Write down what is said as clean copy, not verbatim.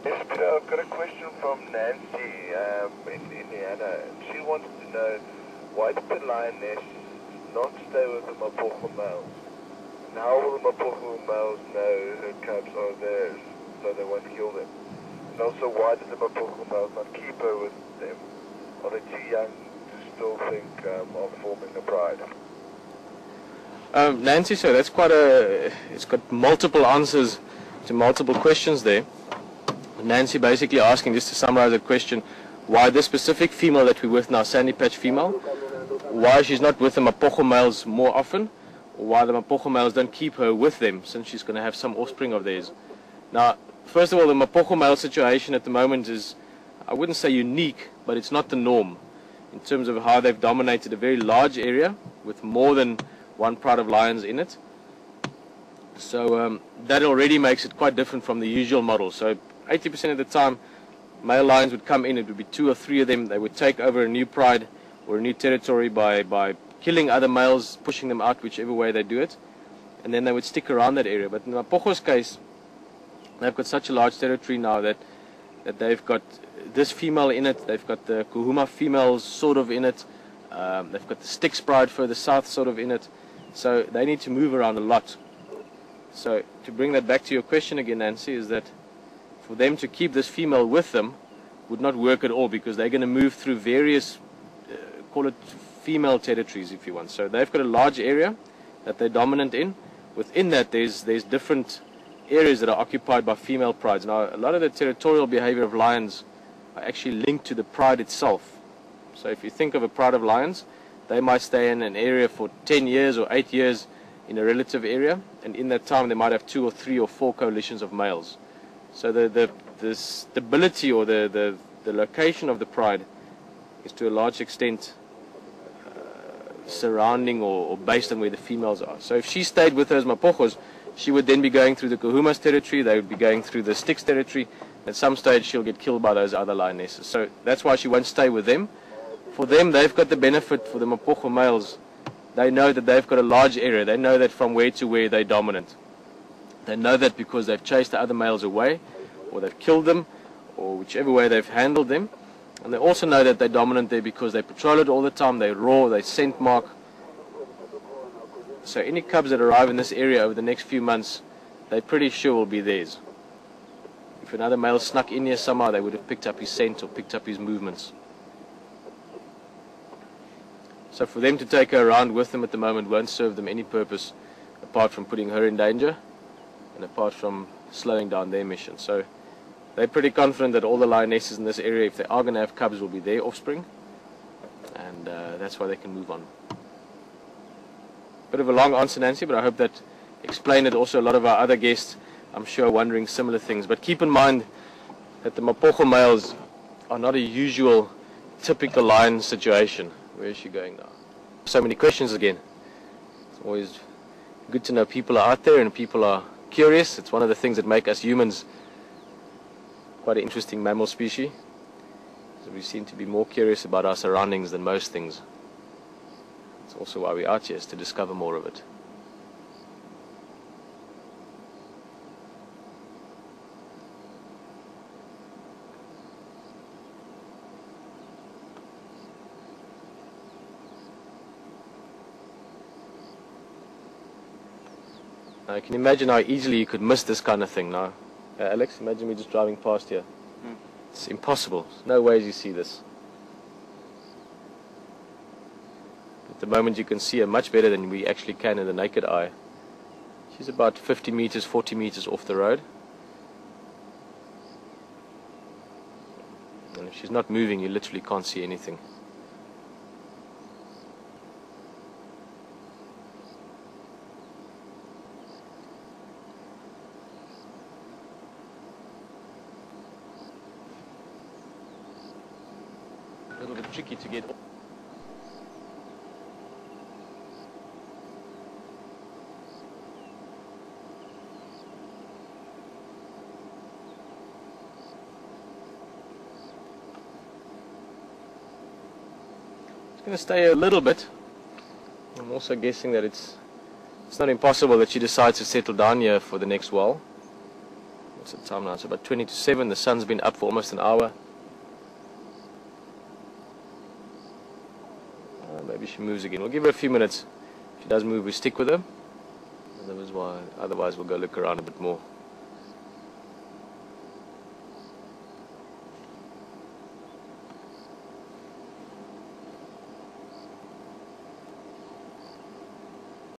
Yes, Pieter, I've got a question from Nancy in Indiana. She wants to know, why did the Lioness not stay with the Mapocho males? And how will the Mapocho males know her cubs are theirs, so they won't kill them? And also, why did the Mapocho males not keep her with them? Are they too young to still think of forming a pride? Nancy, so that's it's got multiple answers to multiple questions there. Nancy basically asking, just to summarize the question, why this specific female that we're with now, SandyPatch female, why she's not with the Mapocho males more often, or why the Mapocho males don't keep her with them, since she's going to have some offspring of theirs. Now, first of all, the Mapocho male situation at the moment is, I wouldn't say unique, but it's not the norm, in terms of how they've dominated a very large area, with more than one pride of lions in it. So that already makes it quite different from the usual model. So 80% of the time, male lions would come in, it would be 2 or 3 of them, they would take over a new pride or a new territory by killing other males, pushing them out whichever way they do it, and then they would stick around that area. But in Mapocho's case, they've got such a large territory now that they've got this female in it, they've got the Kuhuma females sort of in it, they've got the Styx pride further south sort of in it, so they need to move around a lot. So to bring that back to your question again, Nancy, is that for them to keep this female with them would not work at all, because they're going to move through various, call it female territories if you want. So they've got a large area that they're dominant in. Within that there's different areas that are occupied by female prides. Now a lot of the territorial behavior of lions are actually linked to the pride itself. So if you think of a pride of lions, they might stay in an area for 10 years or 8 years in a relative area, and in that time they might have 2 or 3 or 4 coalitions of males. So the stability or the location of the pride is to a large extent surrounding or based on where the females are. So if she stayed with those Mapochos, she would then be going through the Kuhuma's territory, they would be going through the Styx territory. At some stage she'll get killed by those other lionesses. So that's why she won't stay with them. For them, they've got the benefit, for the Mapocho males, they know that they've got a large area. They know that from where to where they're dominant. They know that because they've chased the other males away, or they've killed them, or whichever way they've handled them. And they also know that they're dominant there because they patrol it all the time, they roar, they scent mark. So any cubs that arrive in this area over the next few months, they're pretty sure will be theirs. If another male snuck in here somehow, they would have picked up his scent or picked up his movements. So for them to take her around with them at the moment won't serve them any purpose apart from putting her in danger and apart from slowing down their mission. So they're pretty confident that all the lionesses in this area, if they are going to have cubs, will be their offspring, and that's why they can move on. Bit of a long answer, Nancy, but I hope that explained it. Also, a lot of our other guests, I'm sure, are wondering similar things. But keep in mind that the Mapocho males are not a usual, typical lion situation. Where is she going now? So many questions again. It's always good to know people are out there and people are curious. It's one of the things that make us humans quite an interesting mammal species. So we seem to be more curious about our surroundings than most things. It's also why we're out here, is to discover more of it. Now you can imagine how easily you could miss this kind of thing now. Alex, imagine me just driving past here. It's impossible. There's no ways you see this. At the moment you can see her much better than we actually can in the naked eye. She's about 50 meters, 40 meters off the road. And if she's not moving, you literally can't see anything. A little bit tricky to get. It's going to stay a little bit. I'm also guessing that it's not impossible that she decides to settle down here for the next while. What's the time now? It's about 20 to 7. The sun's been up for almost an hour. Maybe she moves again. We'll give her a few minutes. If she does move, we stick with her. Otherwise, we'll go look around a bit more.